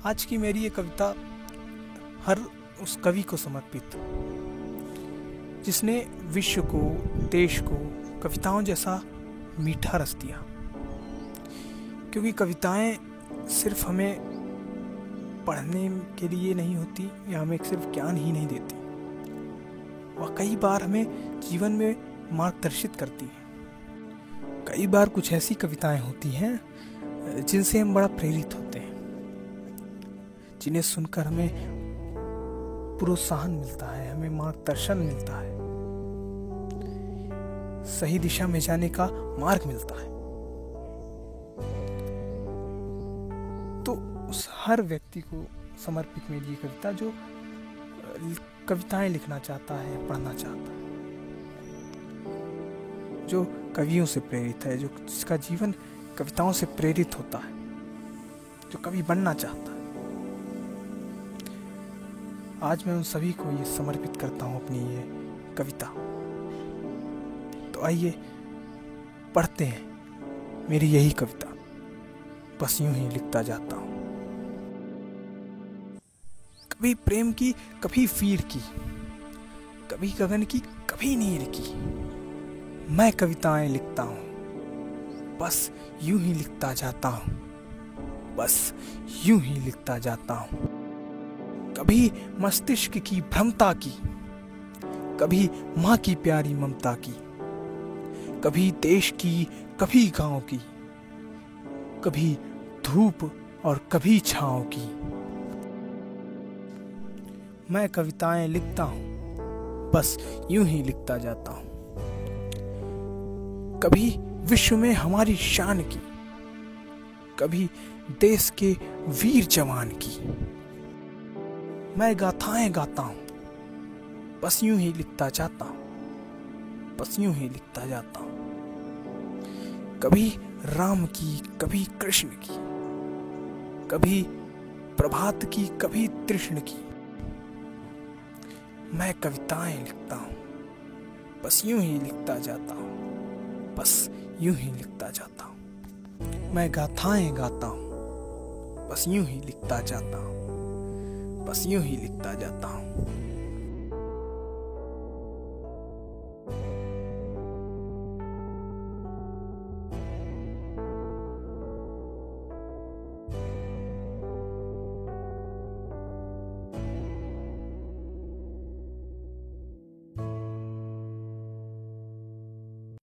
आज की मेरी ये कविता हर उस कवि को समर्पित जिसने विश्व को, देश को कविताओं जैसा मीठा रस दिया। क्योंकि कविताएं सिर्फ हमें पढ़ने के लिए नहीं होती या हमें सिर्फ ज्ञान ही नहीं देती, वह कई बार हमें जीवन में मार्गदर्शित करती हैं। कई बार कुछ ऐसी कविताएं होती हैं जिनसे हम बड़ा प्रेरित होते हैं, जिन्हें सुनकर हमें प्रोत्साहन मिलता है, हमें मार्गदर्शन मिलता है, सही दिशा में जाने का मार्ग मिलता है। तो उस हर व्यक्ति को समर्पित मेरी ये कविता जो कविताएं लिखना चाहता है, पढ़ना चाहता है, जो कवियों से प्रेरित है, जो जिसका जीवन कविताओं से प्रेरित होता है, जो कवि बनना चाहता है। आज मैं उन सभी को ये समर्पित करता हूँ अपनी ये कविता। तो आइए पढ़ते हैं मेरी यही कविता, बस यूं ही लिखता जाता हूँ। कभी प्रेम की, कभी वीर की, कभी गगन की, कभी नीर की, मैं कविताएं लिखता हूँ, बस यूं ही लिखता जाता हूँ, बस यूं ही लिखता जाता हूँ। कभी मस्तिष्क की भ्रमता की, कभी माँ की प्यारी ममता की, कभी देश की, कभी गांव की, कभी धूप और कभी छाँव की, मैं कविताएं लिखता हूँ, बस यूं ही लिखता जाता हूँ। कभी विश्व में हमारी शान की, कभी देश के वीर जवान की, मैं गाथाएं गाता हूँ, बस यूं ही लिखता जाता हूँ, बस यूं ही लिखता जाता हूँ। कभी राम की, कभी कृष्ण की, कभी प्रभात की, कभी तृष्ण की, मैं कविताएं लिखता हूँ, बस यूं ही लिखता जाता हूँ, बस यूं ही लिखता जाता हूँ। मैं गाथाएं गाता हूँ, बस यूं ही लिखता जाता हूँ, बस यूं ही लिखता जाता हूँ।